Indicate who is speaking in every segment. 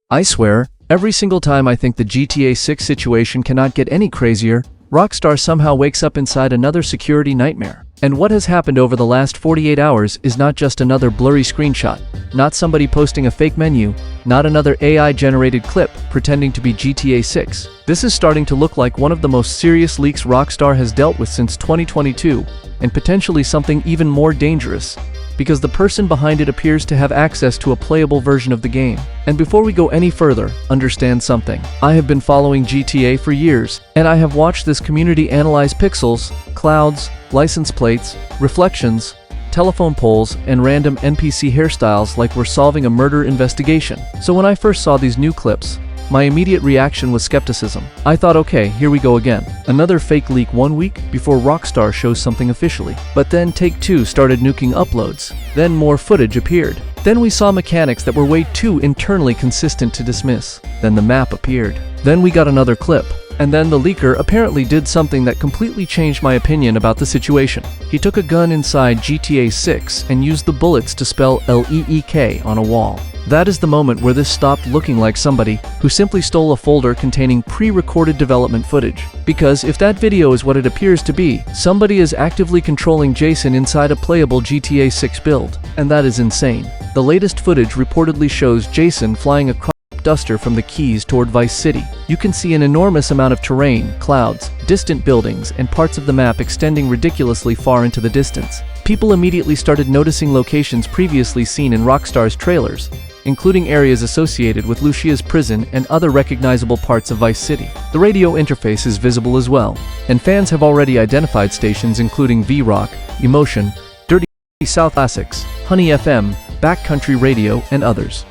Speaker 1: I swear, every single time I think the GTA 6 situation cannot get any crazier, Rockstar somehow wakes up inside another security nightmare. And what has happened over the last 48 hours is not just another blurry screenshot, not somebody posting a fake menu, not another AI-generated clip pretending to be GTA 6. This is starting to look like one of the most serious leaks Rockstar has dealt with since 2022, and potentially something even more dangerous, because the person behind it appears to have access to a playable version of the game. And before we go any further, understand something. I have been following GTA for years, and I have watched this community analyze pixels, clouds, license plates, reflections, telephone poles, and random NPC hairstyles like we're solving a murder investigation. So when I first saw these new clips, my immediate reaction was skepticism. I thought, okay, here we go again. Another fake leak 1 week before Rockstar shows something officially. But then Take-Two started nuking uploads. Then more footage appeared. Then we saw mechanics that were way too internally consistent to dismiss. Then the map appeared. Then we got another clip. And then the leaker apparently did something that completely changed my opinion about the situation. He took a gun inside GTA 6 and used the bullets to spell LEEK on a wall. That is the moment where this stopped looking like somebody who simply stole a folder containing pre-recorded development footage. Because if that video is what it appears to be, somebody is actively controlling Jason inside a playable GTA 6 build. And that is insane. The latest footage reportedly shows Jason flying across duster from the Keys toward Vice City. You can see an enormous amount of terrain, clouds, distant buildings, and parts of the map extending ridiculously far into the distance. People immediately started noticing locations previously seen in Rockstar's trailers, including areas associated with Lucia's prison and other recognizable parts of Vice City. The radio interface is visible as well, and fans have already identified stations including V-Rock, Emotion, Dirty South Classics, Honey FM, Backcountry Radio, and others.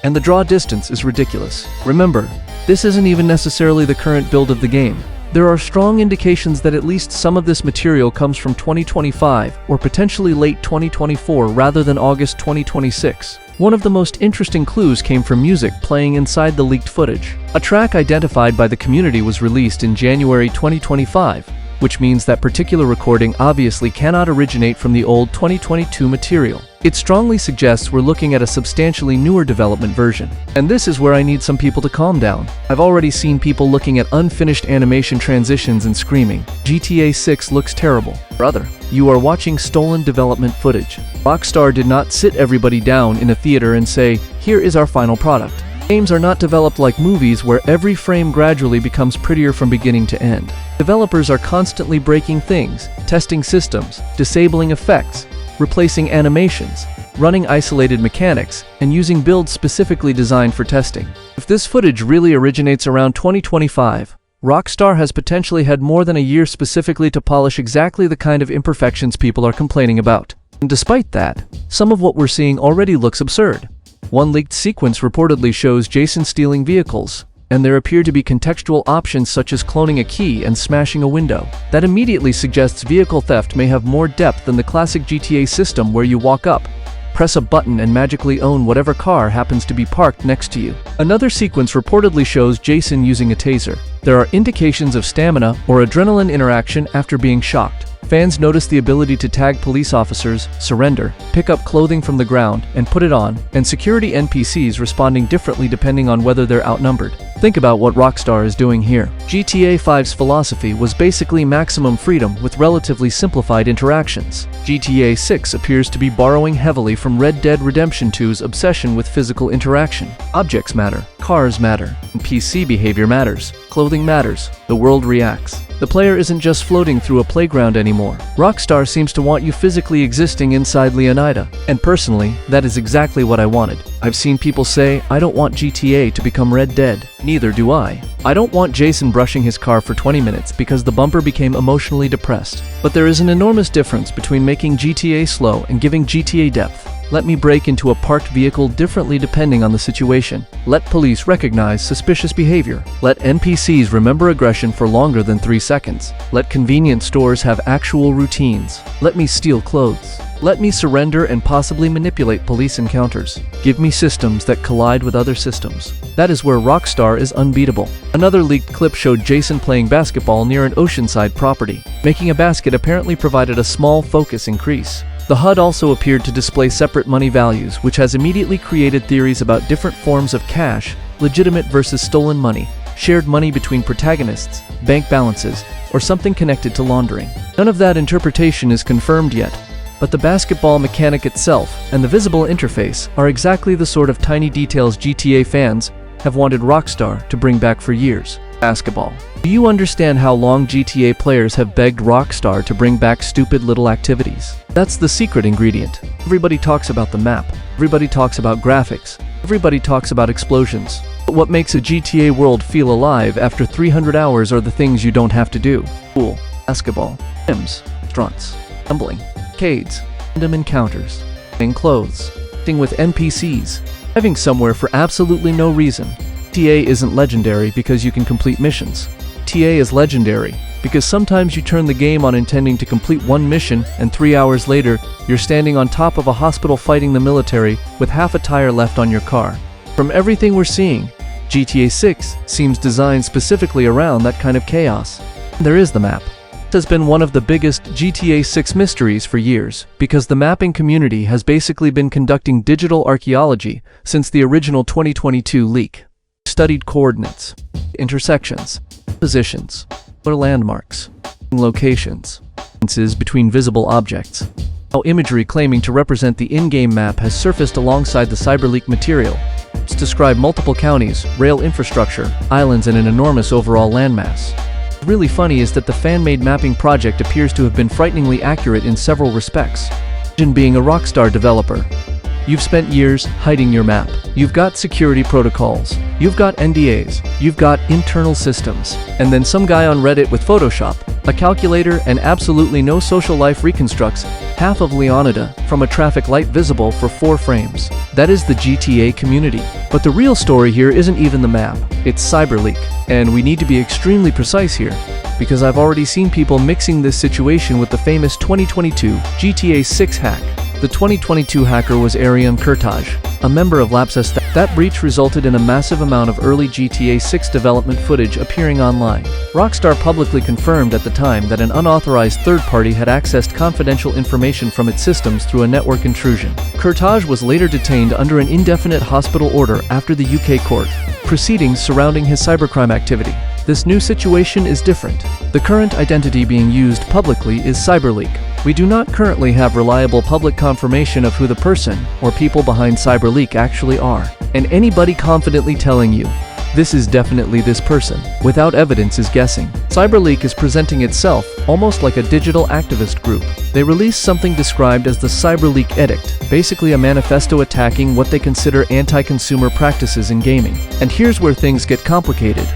Speaker 1: And the draw distance is ridiculous. Remember, this isn't even necessarily the current build of the game. There are strong indications that at least some of this material comes from 2025 or potentially late 2024 rather than August 2026. One of the most interesting clues came from music playing inside the leaked footage. A track identified by the community was released in January 2025, which means that particular recording obviously cannot originate from the old 2022 material. It strongly suggests we're looking at a substantially newer development version. And this is where I need some people to calm down. I've already seen people looking at unfinished animation transitions and screaming, GTA 6 looks terrible. Brother, you are watching stolen development footage. Rockstar did not sit everybody down in a theater and say, here is our final product. Games are not developed like movies where every frame gradually becomes prettier from beginning to end. Developers are constantly breaking things, testing systems, disabling effects, replacing animations, running isolated mechanics, and using builds specifically designed for testing. If this footage really originates around 2025, Rockstar has potentially had more than a year specifically to polish exactly the kind of imperfections people are complaining about. And despite that, some of what we're seeing already looks absurd. One leaked sequence reportedly shows Jason stealing vehicles, and there appear to be contextual options such as cloning a key and smashing a window. That immediately suggests vehicle theft may have more depth than the classic GTA system where you walk up, press a button and magically own whatever car happens to be parked next to you. Another sequence reportedly shows Jason using a taser. There are indications of stamina or adrenaline interaction after being shocked. Fans notice the ability to tag police officers, surrender, pick up clothing from the ground, and put it on, and security NPCs responding differently depending on whether they're outnumbered. Think about what Rockstar is doing here. GTA 5's philosophy was basically maximum freedom with relatively simplified interactions. GTA 6 appears to be borrowing heavily from Red Dead Redemption 2's obsession with physical interaction. Objects matter, cars matter, and PC behavior matters. Clothing matters, the world reacts. The player isn't just floating through a playground anymore. Rockstar seems to want you physically existing inside Leonida. And personally, that is exactly what I wanted. I've seen people say, I don't want GTA to become Red Dead. Neither do I. I don't want Jason brushing his car for 20 minutes because the bumper became emotionally depressed. But there is an enormous difference between making GTA slow and giving GTA depth. Let me break into a parked vehicle differently depending on the situation. Let police recognize suspicious behavior. Let NPCs remember aggression for longer than 3 seconds. Let convenience stores have actual routines. Let me steal clothes. Let me surrender and possibly manipulate police encounters. Give me systems that collide with other systems. That is where Rockstar is unbeatable. Another leaked clip showed Jason playing basketball near an oceanside property. Making a basket apparently provided a small focus increase. The HUD also appeared to display separate money values, which has immediately created theories about different forms of cash, legitimate versus stolen money, shared money between protagonists, bank balances, or something connected to laundering. None of that interpretation is confirmed yet, but the basketball mechanic itself and the visible interface are exactly the sort of tiny details GTA fans have wanted Rockstar to bring back for years. Basketball. Do you understand how long GTA players have begged Rockstar to bring back stupid little activities? That's the secret ingredient. Everybody talks about the map. Everybody talks about graphics. Everybody talks about explosions. But what makes a GTA world feel alive after 300 hours are the things you don't have to do. Pool, basketball, gyms, restaurants, gambling, arcades, random encounters, buying clothes, acting with NPCs, driving somewhere for absolutely no reason. GTA isn't legendary because you can complete missions. GTA is legendary because sometimes you turn the game on intending to complete one mission and 3 hours later, you're standing on top of a hospital fighting the military with half a tire left on your car. From everything we're seeing, GTA 6 seems designed specifically around that kind of chaos. There is the map. It has been one of the biggest GTA 6 mysteries for years because the mapping community has basically been conducting digital archaeology since the original 2022 leak. Studied coordinates, intersections, positions, or landmarks, locations, differences between visible objects. How imagery claiming to represent the in-game map has surfaced alongside the CyberLeak material. It's described multiple counties, rail infrastructure, islands, and an enormous overall landmass. What's really funny is that the fan-made mapping project appears to have been frighteningly accurate in several respects. Imagine being a Rockstar developer. You've spent years hiding your map. You've got security protocols. You've got NDAs. You've got internal systems. And then some guy on Reddit with Photoshop, a calculator, and absolutely no social life reconstructs half of Leonida from a traffic light visible for 4 frames. That is the GTA community. But the real story here isn't even the map. It's CyberLeak. And we need to be extremely precise here, because I've already seen people mixing this situation with the famous 2022 GTA 6 hack. The 2022 hacker was Ariam Kurtaj, a member of Lapsus. That breach resulted in a massive amount of early GTA 6 development footage appearing online. Rockstar publicly confirmed at the time that an unauthorized third party had accessed confidential information from its systems through a network intrusion. Kurtaj was later detained under an indefinite hospital order after the UK court proceedings surrounding his cybercrime activity. This new situation is different. The current identity being used publicly is CyberLeak. We do not currently have reliable public confirmation of who the person or people behind CyberLeak actually are. And anybody confidently telling you, this is definitely this person, without evidence is guessing. CyberLeak is presenting itself almost like a digital activist group. They released something described as the CyberLeak Edict, basically a manifesto attacking what they consider anti-consumer practices in gaming. And here's where things get complicated,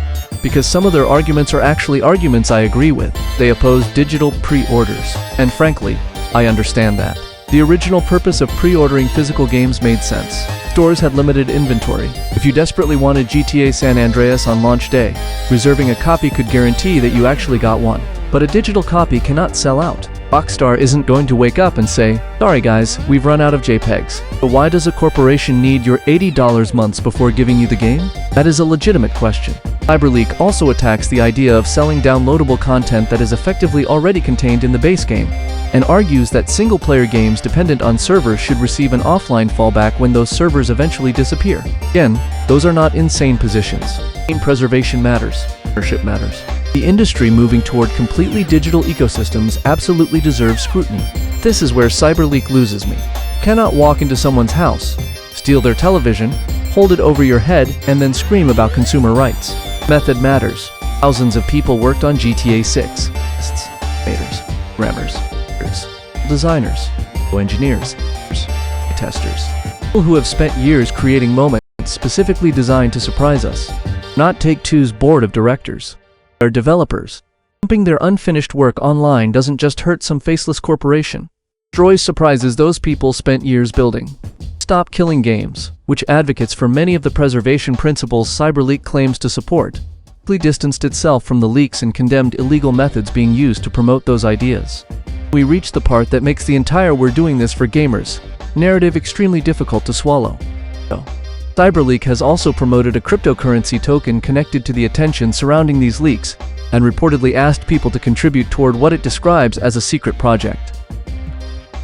Speaker 1: because some of their arguments are actually arguments I agree with. They oppose digital pre-orders, and frankly, I understand that. The original purpose of pre-ordering physical games made sense. Stores had limited inventory. If you desperately wanted GTA San Andreas on launch day, reserving a copy could guarantee that you actually got one. But a digital copy cannot sell out. Rockstar isn't going to wake up and say, sorry guys, we've run out of JPEGs. But why does a corporation need your $80 months before giving you the game? That is a legitimate question. CyberLeak also attacks the idea of selling downloadable content that is effectively already contained in the base game, and argues that single-player games dependent on servers should receive an offline fallback when those servers eventually disappear. Again, those are not insane positions. Game preservation matters. Ownership matters. The industry moving toward completely digital ecosystems absolutely deserves scrutiny. This is where CyberLeak loses me. You cannot walk into someone's house, steal their television, hold it over your head, and then scream about consumer rights. Method matters. Thousands of people worked on GTA 6. Programmers, designers, engineers, testers. People who have spent years creating moments specifically designed to surprise us. Not Take-Two's board of directors. They're developers. Dumping their unfinished work online doesn't just hurt some faceless corporation. It destroys surprises those people spent years building. Stop Killing Games, which advocates for many of the preservation principles CyberLeak claims to support, quickly distanced itself from the leaks and condemned illegal methods being used to promote those ideas. We reach the part that makes the entire "we're doing this for gamers" narrative extremely difficult to swallow. CyberLeak has also promoted a cryptocurrency token connected to the attention surrounding these leaks, and reportedly asked people to contribute toward what it describes as a secret project.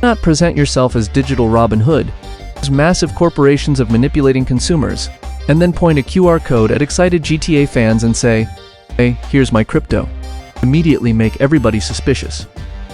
Speaker 1: Do not present yourself as digital Robin Hood, as massive corporations of manipulating consumers, and then point a QR code at excited GTA fans and say, "Hey, here's my crypto." Immediately make everybody suspicious.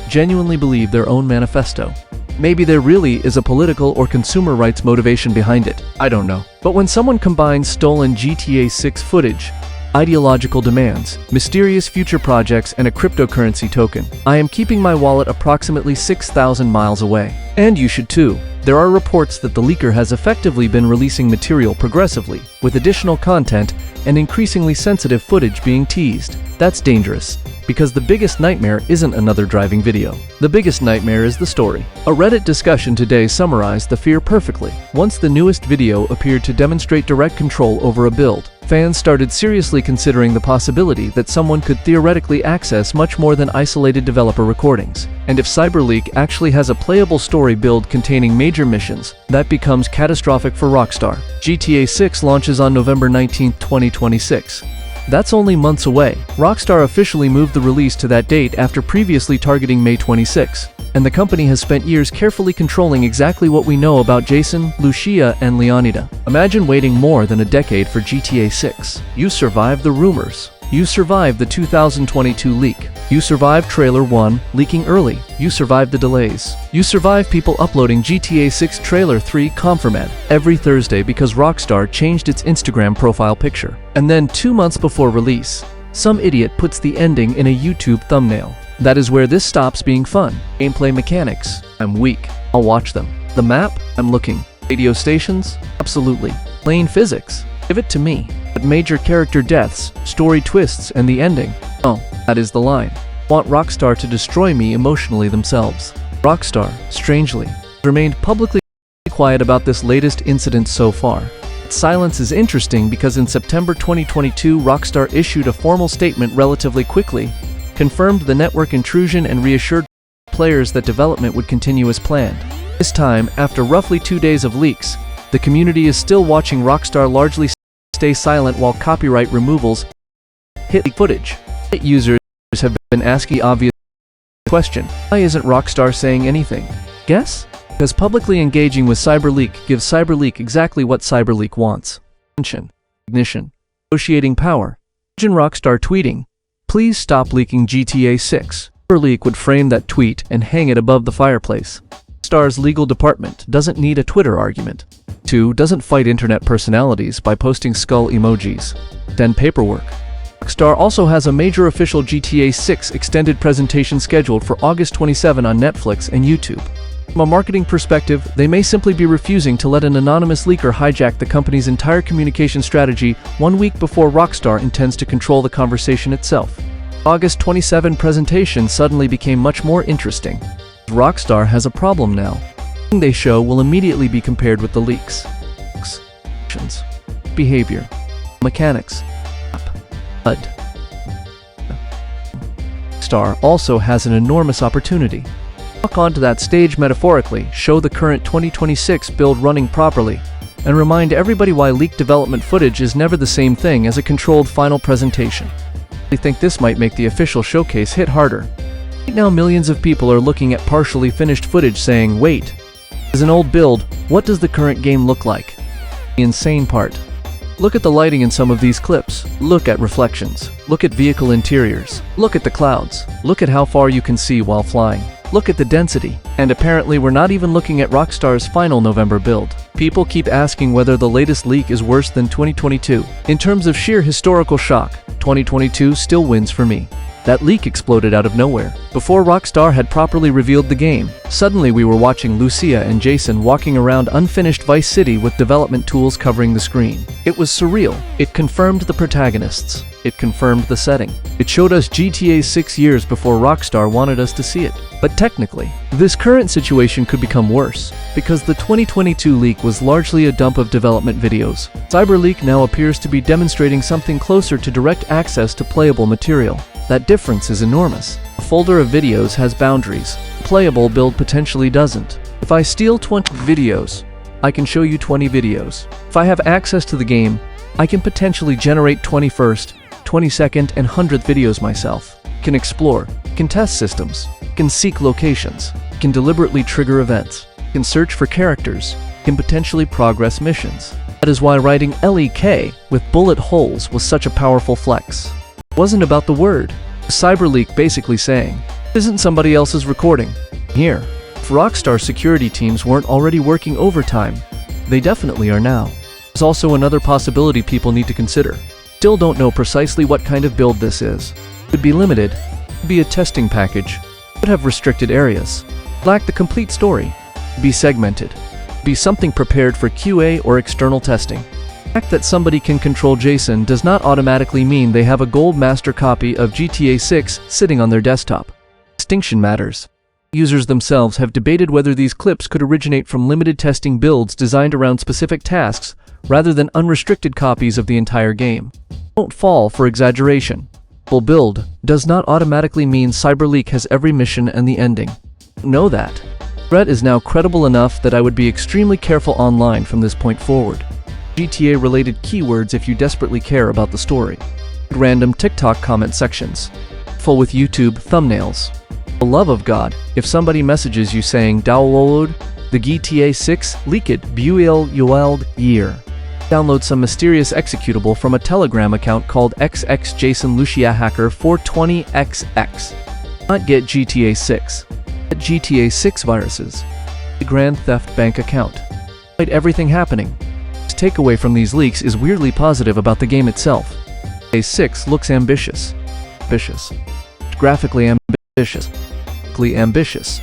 Speaker 1: Genuinely believe their own manifesto. Maybe there really is a political or consumer rights motivation behind it. I don't know. But when someone combines stolen GTA 6 footage, ideological demands, mysterious future projects, and a cryptocurrency token, I am keeping my wallet approximately 6,000 miles away. And you should too. There are reports that the leaker has effectively been releasing material progressively, with additional content and increasingly sensitive footage being teased. That's dangerous, because the biggest nightmare isn't another driving video. The biggest nightmare is the story. A Reddit discussion today summarized the fear perfectly. Once the newest video appeared to demonstrate direct control over a build, fans started seriously considering the possibility that someone could theoretically access much more than isolated developer recordings. And if CyberLeak actually has a playable story build containing major missions, that becomes catastrophic for Rockstar. GTA 6 launches on November 19, 2026. That's only months away. Rockstar officially moved the release to that date after previously targeting May 26, and the company has spent years carefully controlling exactly what we know about Jason, Lucia, and Leonida. Imagine waiting more than a decade for GTA 6. You survived the rumors. You survived the 2022 leak. You survived Trailer 1 leaking early. You survived the delays. You survived people uploading GTA 6 Trailer 3 Confirmed every Thursday because Rockstar changed its Instagram profile picture. And then 2 months before release, some idiot puts the ending in a YouTube thumbnail. That is where this stops being fun. Gameplay mechanics, I'm weak. I'll watch them. The map, I'm looking. Radio stations, absolutely. Plain physics, give it to me. But major character deaths, story twists, and the ending, oh, that is the line. Want Rockstar to destroy me emotionally themselves. Rockstar, strangely, remained publicly quiet about this latest incident so far. Silence is interesting because in September 2022, Rockstar issued a formal statement relatively quickly, confirmed the network intrusion, and reassured players that development would continue as planned. This time, after roughly 2 days of leaks, the community is still watching Rockstar largely stay silent while copyright removals hit leak footage. Users have been asking the obvious question: why isn't Rockstar saying anything? Guess? Because publicly engaging with CyberLeak gives CyberLeak exactly what CyberLeak wants: attention, recognition, negotiating power. Imagine Rockstar tweeting, "Please stop leaking GTA 6." CyberLeak would frame that tweet and hang it above the fireplace. Rockstar's legal department doesn't need a Twitter argument. 2. Doesn't fight internet personalities by posting skull emojis. 10. Paperwork. Rockstar also has a major official GTA 6 extended presentation scheduled for August 27 on Netflix and YouTube. From a marketing perspective, they may simply be refusing to let an anonymous leaker hijack the company's entire communication strategy 1 week before Rockstar intends to control the conversation itself. August 27 presentation suddenly became much more interesting. Rockstar has a problem now. Everything they show will immediately be compared with the leaks. Actions, behavior, mechanics, HUD. Rockstar also has an enormous opportunity. Walk onto that stage metaphorically, show the current 2026 build running properly, and remind everybody why leaked development footage is never the same thing as a controlled final presentation. I think this might make the official showcase hit harder. Right now, millions of people are looking at partially finished footage saying, wait, as an old build, what does the current game look like? The insane part. Look at the lighting in some of these clips. Look at reflections. Look at vehicle interiors. Look at the clouds. Look at how far you can see while flying. Look at the density. And apparently we're not even looking at Rockstar's final November build. People keep asking whether the latest leak is worse than 2022. In terms of sheer historical shock, 2022 still wins for me. That leak exploded out of nowhere. Before Rockstar had properly revealed the game, suddenly we were watching Lucia and Jason walking around unfinished Vice City with development tools covering the screen. It was surreal. It confirmed the protagonists. It confirmed the setting. It showed us GTA 6 years before Rockstar wanted us to see it. But technically, this current situation could become worse, because the 2022 leak was largely a dump of development videos. CyberLeak now appears to be demonstrating something closer to direct access to playable material. That difference is enormous. A folder of videos has boundaries. A playable build potentially doesn't. If I steal 20 videos, I can show you 20 videos. If I have access to the game, I can potentially generate 21st, 22nd, and 100th videos myself. Can explore, can test systems, can seek locations. can deliberately trigger events, can search for characters, can potentially progress missions. That is why writing LEK with bullet holes was such a powerful flex. It wasn't about the word. Cyberleak basically saying, "Isn't somebody else's recording here?" If Rockstar security teams weren't already working overtime, they definitely are now. There's also another possibility people need to consider. Still don't know precisely what kind of build this is. It would be limited, be a testing package, would have restricted areas, lack the complete story, be segmented, be something prepared for QA or external testing. The fact that somebody can control Jason does not automatically mean they have a gold master copy of GTA 6 sitting on their desktop. Distinction matters. Users themselves have debated whether these clips could originate from limited testing builds designed around specific tasks rather than unrestricted copies of the entire game. Don't fall for exaggeration. Full build does not automatically mean Cyberleak has every mission and the ending. Know that. Threat is now credible enough that I would be extremely careful online from this point forward. GTA-related keywords if you desperately care about the story. Random TikTok comment sections. Full with YouTube thumbnails. For the love of God, if somebody messages you saying download the GTA 6 leaked build year. Download some mysterious executable from a Telegram account called XXJasonLuciaHacker420XX. Not get GTA 6. Get GTA 6 viruses. The Grand Theft Bank account. Despite everything happening, his takeaway from these leaks is weirdly positive about the game itself. GTA 6 looks ambitious. Graphically ambitious.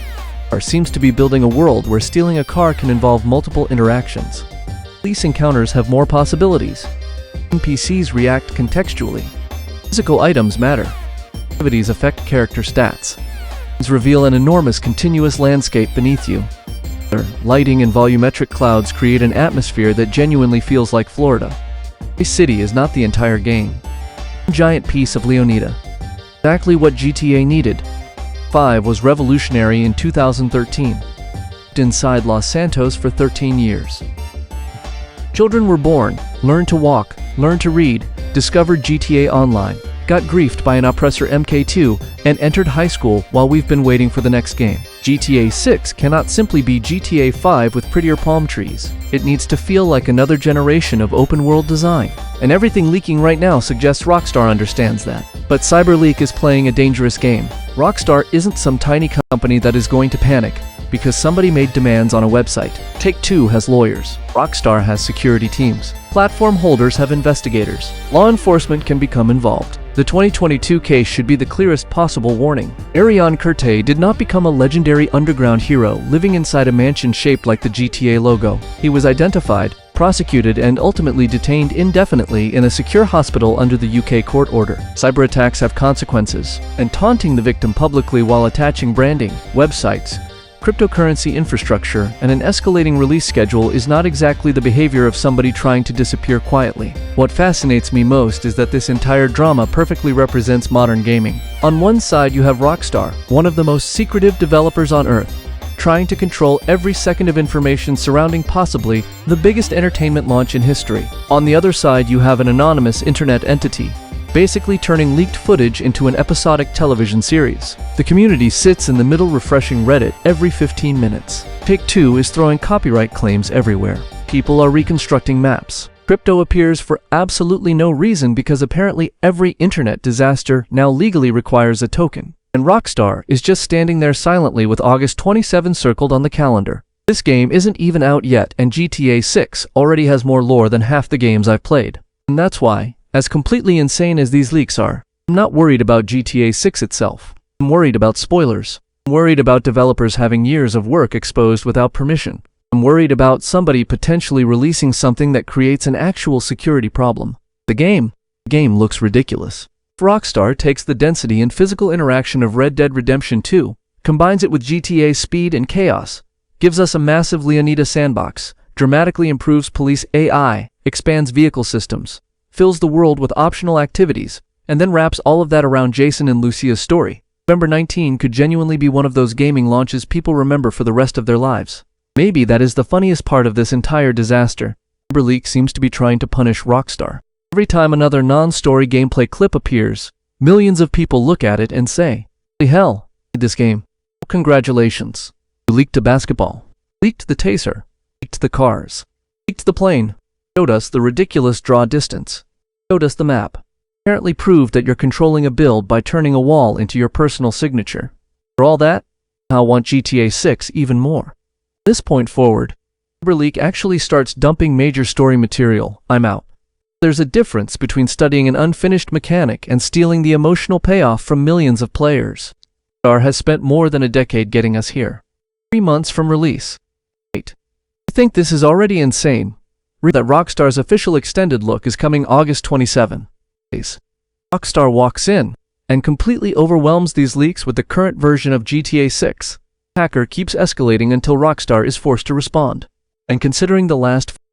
Speaker 1: Or seems to be building a world where stealing a car can involve multiple interactions. Police encounters have more possibilities. NPCs react contextually. Physical items matter. Activities affect character stats. These reveal an enormous continuous landscape beneath you. Lighting and volumetric clouds create an atmosphere that genuinely feels like Florida. This city is not the entire game. One giant piece of Leonida. Exactly what GTA needed. 5 was revolutionary in 2013. Inside Los Santos for 13 years. Children were born, learned to walk, learned to read, discovered GTA Online, got griefed by an oppressor MK2, and entered high school while we've been waiting for the next game. GTA 6 cannot simply be GTA 5 with prettier palm trees. It needs to feel like another generation of open-world design. And everything leaking right now suggests Rockstar understands that. But Cyberleak is playing a dangerous game. Rockstar isn't some tiny company that is going to panic because somebody made demands on a website. Take-Two has lawyers. Rockstar has security teams. Platform holders have investigators. Law enforcement can become involved. The 2022 case should be the clearest possible warning. Ariane Curte did not become a legendary underground hero living inside a mansion shaped like the GTA logo. He was identified, prosecuted, and ultimately detained indefinitely in a secure hospital under the UK court order. Cyber attacks have consequences, and taunting the victim publicly while attaching branding, websites, cryptocurrency infrastructure, and an escalating release schedule is not exactly the behavior of somebody trying to disappear quietly. What fascinates me most is that this entire drama perfectly represents modern gaming. On one side you have Rockstar, one of the most secretive developers on Earth, trying to control every second of information surrounding possibly the biggest entertainment launch in history. On the other side you have an anonymous internet entity, basically turning leaked footage into an episodic television series. The community sits in the middle refreshing Reddit every 15 minutes. Take-Two is throwing copyright claims everywhere. People are reconstructing maps. Crypto appears for absolutely no reason because apparently every internet disaster now legally requires a token. And Rockstar is just standing there silently with August 27 circled on the calendar. This game isn't even out yet and GTA 6 already has more lore than half the games I've played. And that's why, as completely insane as these leaks are, I'm not worried about GTA 6 itself. I'm worried about spoilers. I'm worried about developers having years of work exposed without permission. I'm worried about somebody potentially releasing something that creates an actual security problem. The game looks ridiculous. If Rockstar takes the density and physical interaction of Red Dead Redemption 2, combines it with GTA's speed and chaos, gives us a massive Leonida sandbox, dramatically improves police AI, expands vehicle systems, fills the world with optional activities, and then wraps all of that around Jason and Lucia's story. November 19 could genuinely be one of those gaming launches people remember for the rest of their lives. Maybe that is the funniest part of this entire disaster. Cyberleak seems to be trying to punish Rockstar. Every time another non-story gameplay clip appears, millions of people look at it and say, "Holy hell, I made this game. Congratulations." You leaked the basketball. Leaked the taser. Leaked the cars. Leaked the plane. Showed us the ridiculous draw distance. Showed us the map. Apparently proved that you're controlling a build by turning a wall into your personal signature. For all that, I want GTA 6 even more. From this point forward, Cyberleak actually starts dumping major story material. I'm out. There's a difference between studying an unfinished mechanic and stealing the emotional payoff from millions of players. Rockstar has spent more than a decade getting us here. 3 months from release. Wait. You think this is already insane? Read that Rockstar's official extended look is coming August 27. Rockstar walks in and completely overwhelms these leaks with the current version of GTA 6. The hacker keeps escalating until Rockstar is forced to respond. And considering the last